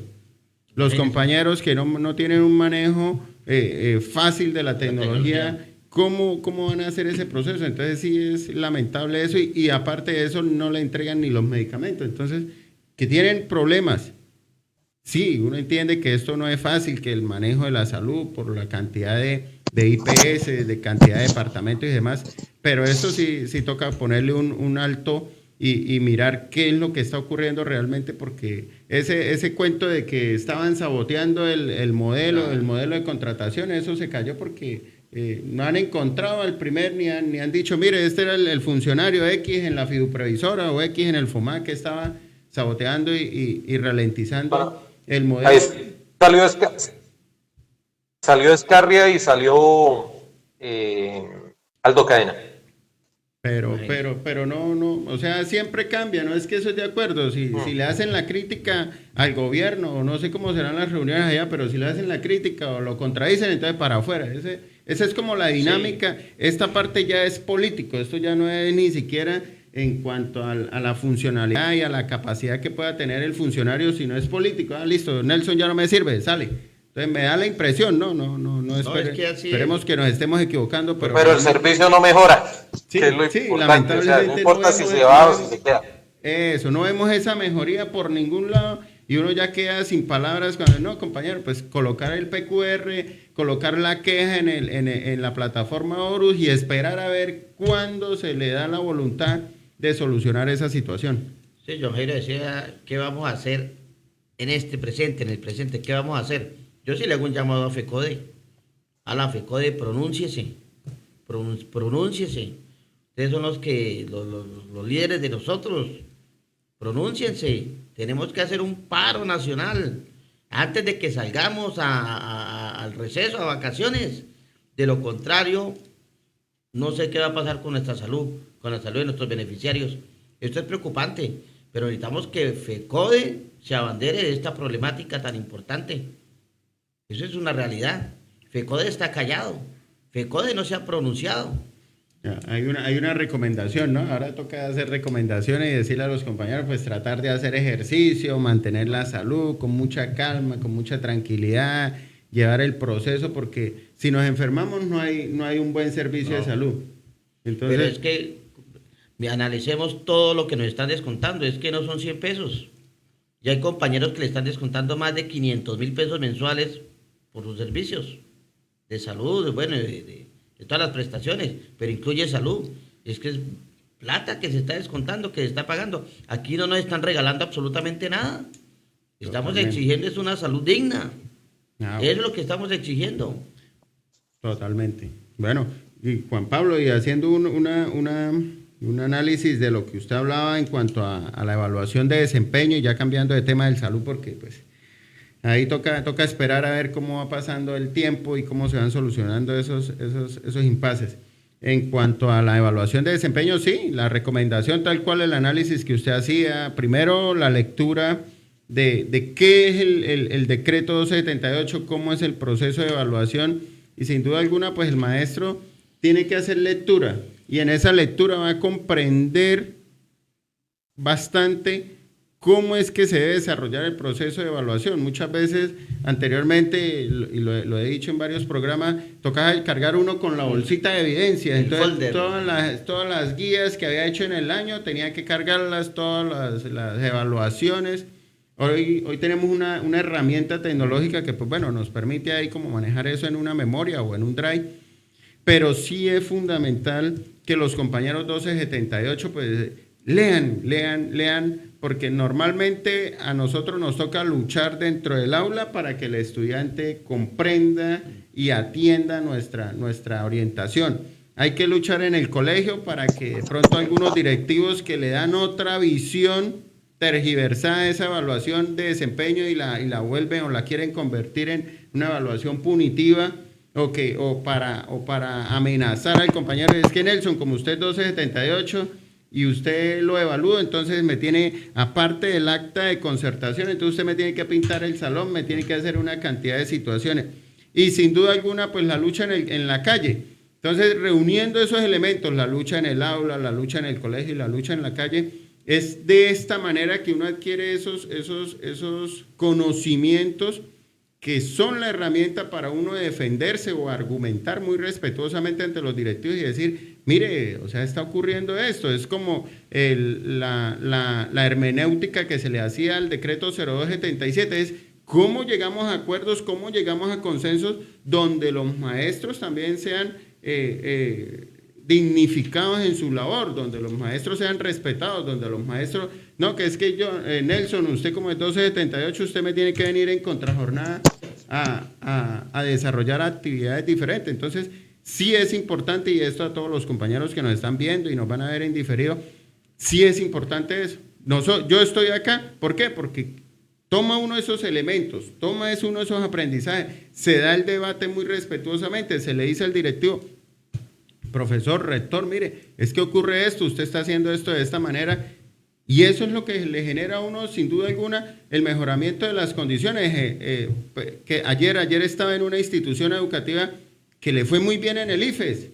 Los compañeros que no tienen un manejo fácil de la tecnología, ¿cómo van a hacer ese proceso? Entonces sí es lamentable eso y aparte de eso no le entregan ni los medicamentos. Entonces, que tienen problemas. Sí, uno entiende que esto no es fácil, que el manejo de la salud por la cantidad de IPS, de cantidad de departamentos y demás, pero eso sí toca ponerle un alto y mirar qué es lo que está ocurriendo realmente, porque ese cuento de que estaban saboteando el modelo de contratación, eso se cayó porque no han encontrado al primer ni han dicho, mire, este era el funcionario X en la fiduprevisora o X en el FOMAC que estaba saboteando y ralentizando el modelo. Ahí salió Escarria y salió Aldo Cadena. Pero no, o sea, siempre cambia, no es que eso es de acuerdo. Si le hacen la crítica al gobierno, o no sé cómo serán las reuniones allá, pero si le hacen la crítica o lo contradicen, entonces para afuera. Esa es como la dinámica. Sí. Esta parte ya es político, esto ya no es ni siquiera en cuanto a la funcionalidad y a la capacidad que pueda tener el funcionario, si no es político. Listo, Nelson ya no me sirve, sale. Entonces me da la impresión, esperemos que nos estemos equivocando. Pero el servicio no mejora, sí, que es lo importante, lamentablemente, o sea, no importa si se va o si se queda. Eso, no vemos esa mejoría por ningún lado y uno ya queda sin palabras cuando, no, compañero, pues colocar el PQR, colocar la queja en la plataforma Horus y esperar a ver cuándo se le da la voluntad de solucionar esa situación. Sí, John Jairo decía, ¿qué vamos a hacer en el presente? ¿Qué vamos a hacer? Yo sí le hago un llamado a FECODE. A la FECODE, pronúnciese. Ustedes son los líderes de nosotros. Pronúnciense. Tenemos que hacer un paro nacional antes de que salgamos al receso, a vacaciones. De lo contrario, no sé qué va a pasar con nuestra salud, con la salud de nuestros beneficiarios. Esto es preocupante, pero necesitamos que FECODE se abandere de esta problemática tan importante. Eso es una realidad. FECODE está callado. FECODE no se ha pronunciado. Hay una recomendación, ¿no? Ahora toca hacer recomendaciones y decirle a los compañeros, pues tratar de hacer ejercicio, mantener la salud con mucha calma, con mucha tranquilidad, llevar el proceso, porque si nos enfermamos no hay un buen servicio de salud. Entonces, pero es que analicemos todo lo que nos están descontando, es que no son 100 pesos. Ya hay compañeros que le están descontando más de 500.000 pesos mensuales por sus servicios de salud, bueno, de todas las prestaciones, pero incluye salud. Es que es plata que se está descontando, que se está pagando. Aquí no nos están regalando absolutamente nada. Estamos exigiendo es una salud digna. Es lo que estamos exigiendo. Totalmente. Bueno, y Juan Pablo, y haciendo un análisis de lo que usted hablaba en cuanto a la evaluación de desempeño, y ya cambiando de tema del salud, porque pues ahí toca esperar a ver cómo va pasando el tiempo y cómo se van solucionando esos impases. En cuanto a la evaluación de desempeño, sí, la recomendación tal cual el análisis que usted hacía, primero la lectura de qué es el decreto 1278, cómo es el proceso de evaluación, y sin duda alguna pues el maestro tiene que hacer lectura, y en esa lectura va a comprender bastante cómo es que se debe desarrollar el proceso de evaluación. Muchas veces anteriormente, y lo he dicho en varios programas, tocaba cargar uno con la bolsita de evidencias, entonces todas las guías que había hecho en el año tenía que cargarlas, todas las evaluaciones. Hoy tenemos una herramienta tecnológica que pues bueno, nos permite ahí como manejar eso en una memoria o en un drive, pero sí es fundamental que los compañeros 1278 pues lean, porque normalmente a nosotros nos toca luchar dentro del aula para que el estudiante comprenda y atienda nuestra orientación. Hay que luchar en el colegio para que de pronto algunos directivos que le dan otra visión tergiversada esa evaluación de desempeño y la vuelven o la quieren convertir en una evaluación punitiva o para amenazar al compañero. Es que Nelson, como usted es 1278 y usted lo evalúa, entonces me tiene, aparte del acta de concertación, entonces usted me tiene que pintar el salón, me tiene que hacer una cantidad de situaciones. Y sin duda alguna, pues la lucha en la calle. Entonces, reuniendo esos elementos, la lucha en el aula, la lucha en el colegio y la lucha en la calle, es de esta manera que uno adquiere esos conocimientos que son la herramienta para uno defenderse o argumentar muy respetuosamente ante los directivos y decir, mire, o sea, está ocurriendo esto. Es como la hermenéutica que se le hacía al decreto 0277, es cómo llegamos a acuerdos, cómo llegamos a consensos donde los maestros también sean dignificados en su labor, donde los maestros sean respetados, donde los maestros, no, que es que yo, Nelson, usted como es 1278, usted me tiene que venir en contrajornada a desarrollar actividades diferentes. Entonces, sí es importante, y esto a todos los compañeros que nos están viendo y nos van a ver en diferido, sí es importante eso. Yo estoy acá, ¿por qué? Porque toma uno de esos elementos, toma uno de esos aprendizajes, se da el debate muy respetuosamente, se le dice al directivo, profesor, rector, mire, es que ocurre esto, usted está haciendo esto de esta manera, y eso es lo que le genera a uno, sin duda alguna, el mejoramiento de las condiciones. Que ayer estaba en una institución educativa que le fue muy bien en el IFES,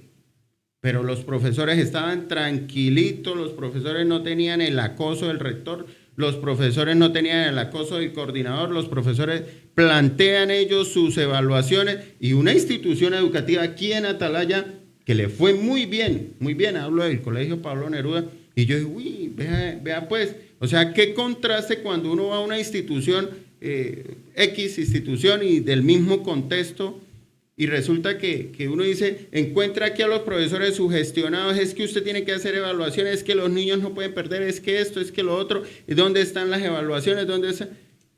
pero los profesores estaban tranquilitos, los profesores no tenían el acoso del rector, los profesores no tenían el acoso del coordinador, los profesores plantean ellos sus evaluaciones, y una institución educativa aquí en Atalaya que le fue muy bien, hablo del Colegio Pablo Neruda, y yo digo, uy, vea pues, o sea, qué contraste cuando uno va a una institución, X institución y del mismo contexto, y resulta que uno dice, encuentra aquí a los profesores sugestionados, es que usted tiene que hacer evaluaciones, es que los niños no pueden perder, es que esto, es que lo otro, ¿y dónde están las evaluaciones? ¿Dónde están?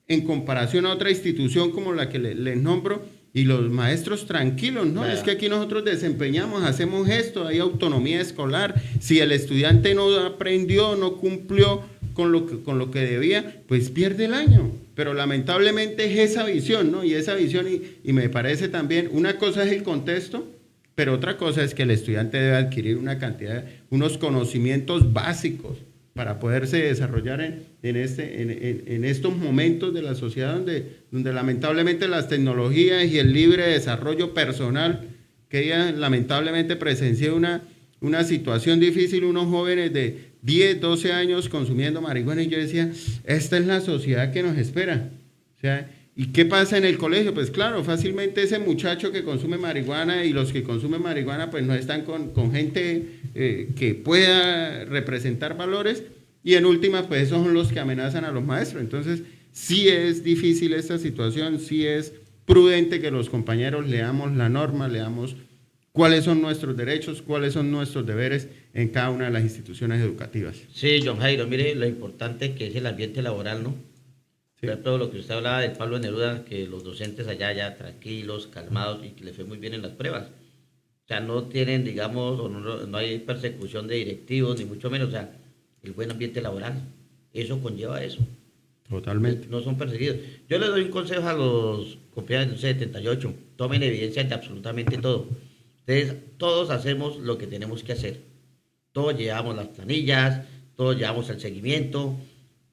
En comparación a otra institución como la que les nombro, y los maestros tranquilos, ¿no? Es que aquí nosotros desempeñamos, hacemos esto, hay autonomía escolar. Si el estudiante no aprendió, no cumplió con lo que debía, pues pierde el año. Pero lamentablemente es esa visión, ¿no? Y esa visión, y me parece también, una cosa es el contexto, pero otra cosa es que el estudiante debe adquirir una cantidad, unos conocimientos básicos para poderse desarrollar en estos momentos de la sociedad donde lamentablemente las tecnologías y el libre desarrollo personal, que ya lamentablemente presencié una situación difícil, unos jóvenes de 10, 12 años consumiendo marihuana, y yo decía, esta es la sociedad que nos espera. O sea, ¿Y qué pasa en el colegio? Pues claro, fácilmente ese muchacho que consume marihuana y los que consumen marihuana pues no están con gente que pueda representar valores y en última pues esos son los que amenazan a los maestros. Entonces sí es difícil esta situación, sí es prudente que los compañeros leamos la norma, leamos cuáles son nuestros derechos, cuáles son nuestros deberes en cada una de las instituciones educativas. Sí, John Jairo, mire lo importante que es el ambiente laboral, ¿no? Sí. Por ejemplo, lo que usted hablaba de Pablo Neruda, que los docentes allá ya tranquilos, calmados y que les fue muy bien en las pruebas. O sea, no tienen, digamos, o no hay persecución de directivos, ni mucho menos. O sea, el buen ambiente laboral, eso conlleva eso. Totalmente. No son perseguidos. Yo les doy un consejo a los compañeros del 78, tomen evidencia de absolutamente todo. Ustedes, todos hacemos lo que tenemos que hacer. Todos llevamos las planillas, todos llevamos el seguimiento,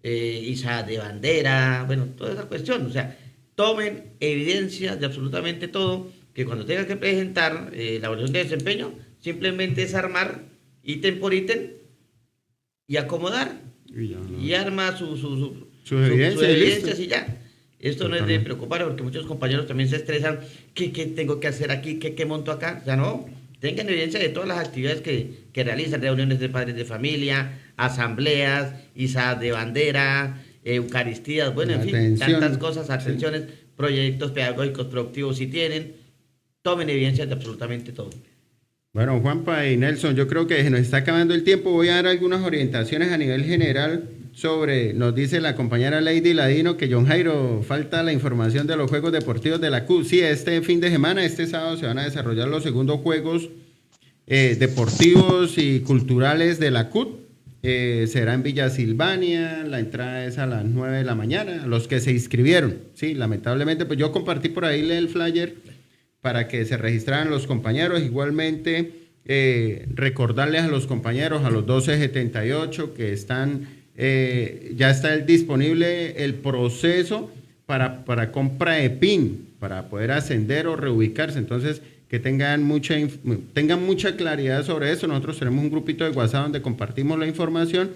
ISA de bandera, bueno, toda esa cuestión. O sea, tomen evidencia de absolutamente todo, que cuando tengan que presentar la evaluación de desempeño, simplemente es armar ítem por ítem y acomodar. Y arma sus evidencias y ya. Esto totalmente. No es de preocupar porque muchos compañeros también se estresan. ¿Qué tengo que hacer aquí? ¿Qué monto acá? O sea, no. Tengan evidencia de todas las actividades que realizan, reuniones de padres de familia, asambleas, izas de bandera, eucaristías, bueno, en fin, tantas cosas, atenciones, sí. Proyectos pedagógicos productivos si tienen. Tomen evidencia de absolutamente todo. Bueno, Juanpa y Nelson, yo creo que se nos está acabando el tiempo. Voy a dar algunas orientaciones a nivel general sobre, nos dice la compañera Lady Ladino que John Jairo, falta la información de los Juegos Deportivos de la CUT. Sí, este fin de semana, este sábado, se van a desarrollar los segundos Juegos Deportivos y Culturales de la CUT. Será en Villa Silvania, la entrada es a las 9 de la mañana, los que se inscribieron. Sí, lamentablemente, pues yo compartí por ahí el flyer para que se registraran los compañeros. Igualmente, recordarles a los compañeros, a los 1278 que están... ya está disponible el proceso para compra de PIN, para poder ascender o reubicarse. Entonces, que tengan mucha claridad sobre eso. Nosotros tenemos un grupito de WhatsApp donde compartimos la información.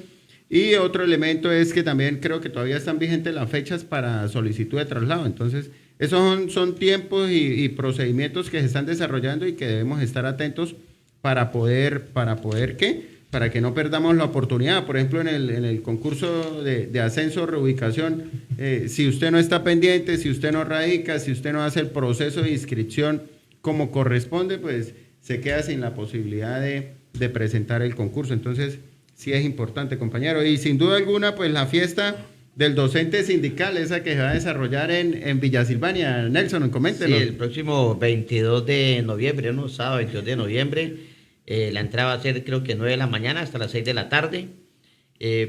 Y otro elemento es que también creo que todavía están vigentes las fechas para solicitud de traslado. Entonces, esos son tiempos y procedimientos que se están desarrollando y que debemos estar atentos para poder ¿qué? Para que no perdamos la oportunidad. Por ejemplo, en el concurso de ascenso o reubicación, si usted no está pendiente, si usted no radica, si usted no hace el proceso de inscripción como corresponde, pues se queda sin la posibilidad de presentar el concurso. Entonces, sí es importante, compañero. Y sin duda alguna, pues la fiesta del docente sindical, esa que se va a desarrollar en Villa Silvania. Nelson, coméntenos. Sí, el próximo 22 de noviembre, ¿no? Sábado 22 de noviembre. La entrada va a ser creo que 9 de la mañana hasta las 6 de la tarde.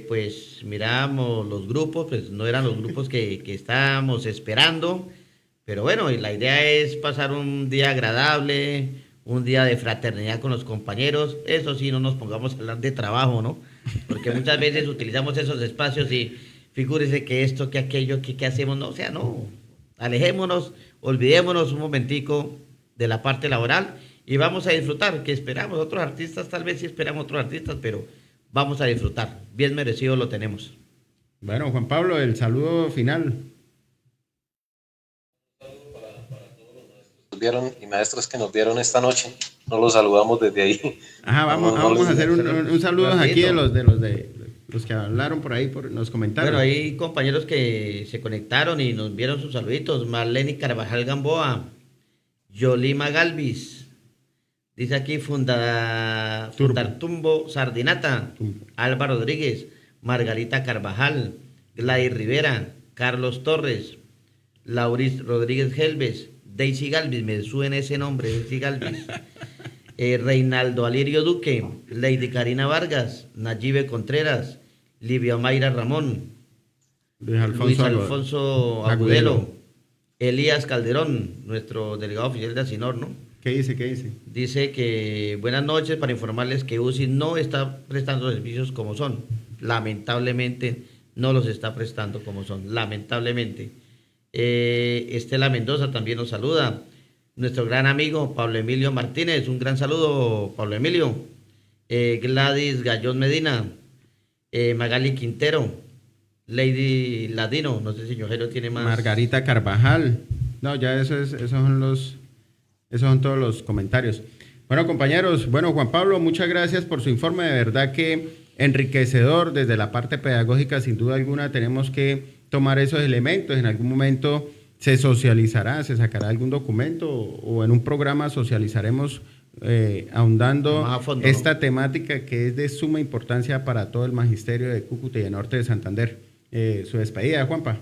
Pues miramos los grupos, pues no eran los grupos que estábamos esperando, pero bueno, y la idea es pasar un día agradable, un día de fraternidad con los compañeros. Eso sí, no nos pongamos a hablar de trabajo, ¿no? Porque muchas veces utilizamos esos espacios y figúrese que esto, que aquello, que hacemos, no, o sea, no, alejémonos, olvidémonos un momentico de la parte laboral y vamos a disfrutar, que esperamos otros artistas, tal vez sí esperamos otros artistas, pero vamos a disfrutar, bien merecido lo tenemos. Bueno, Juan Pablo, el saludo final. Para todos los maestros que nos vieron y maestras que nos vieron esta noche, nos los saludamos desde ahí. Ajá, vamos a hacer un saludo aquí de los que hablaron por ahí, nos comentaron. Bueno, hay compañeros que se conectaron y nos vieron sus saluditos. Marlene Carvajal Gamboa, Yolima Galvis, dice aquí Fundartumbo Sardinata, Alba Rodríguez, Margarita Carvajal, Gladys Rivera, Carlos Torres, Lauris Rodríguez Gelves, Daisy Galvis, me suena ese nombre, Daisy Galvis, Reinaldo Alirio Duque, Lady Karina Vargas, Nayibe Contreras, Livia Mayra Ramón, Luis Alfonso Agudelo, Elías Calderón, nuestro delegado oficial de Asinor, ¿no? ¿Qué dice? Dice que buenas noches, para informarles que UCI no está prestando servicios como son. Lamentablemente no los está prestando como son, lamentablemente. Estela Mendoza también nos saluda. Nuestro gran amigo Pablo Emilio Martínez, un gran saludo, Pablo Emilio. Gladys Gallón Medina, Magali Quintero, Lady Ladino, no sé si Rogelio tiene más. Margarita Carvajal. No, ya esos son todos los comentarios. Bueno, compañeros, bueno, Juan Pablo, muchas gracias por su informe, de verdad que enriquecedor desde la parte pedagógica, sin duda alguna tenemos que tomar esos elementos, en algún momento se socializará, se sacará algún documento o en un programa socializaremos ahondando más a fondo, esta temática que es de suma importancia para todo el magisterio de Cúcuta y de Norte de Santander. Su despedida, Juanpa.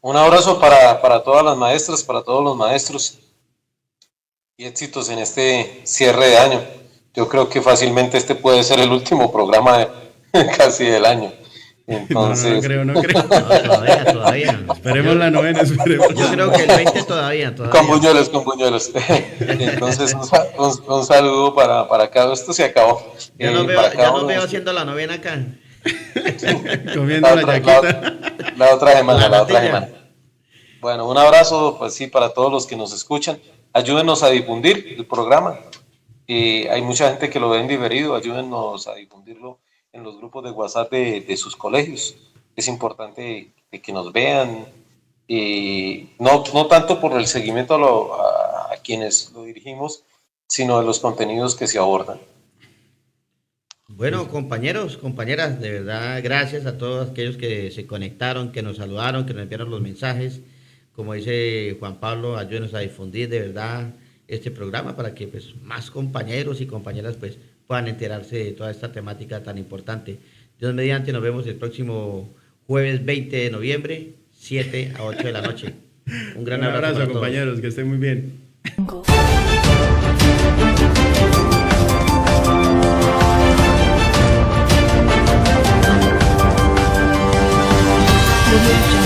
Un abrazo para todas las maestras, para todos los maestros y éxitos en este cierre de año. Yo creo que fácilmente este puede ser el último programa casi del año. Entonces, No creo. No, todavía. Esperemos la novena, esperemos. Yo creo que el 20 todavía. Con buñuelos. Entonces, un saludo para cada uno. Esto se acabó. Ya nos veo haciendo la novena acá. Comiendo la yaquita. La otra semana. natilla. Bueno, un abrazo, pues sí, para todos los que nos escuchan. Ayúdenos a difundir el programa. Hay mucha gente que lo ve en diferido. Ayúdenos a difundirlo en los grupos de WhatsApp de sus colegios. Es importante que nos vean. No tanto por el seguimiento a quienes lo dirigimos, sino de los contenidos que se abordan. Bueno, compañeros, compañeras, de verdad, gracias a todos aquellos que se conectaron, que nos saludaron, que nos enviaron los mensajes. Como dice Juan Pablo, ayúdenos a difundir de verdad este programa para que pues, más compañeros y compañeras pues, puedan enterarse de toda esta temática tan importante. Dios mediante, nos vemos el próximo jueves 20 de noviembre, 7 a 8 de la noche. Un gran abrazo para compañeros, todos. que estén muy bien. Audio Jungle.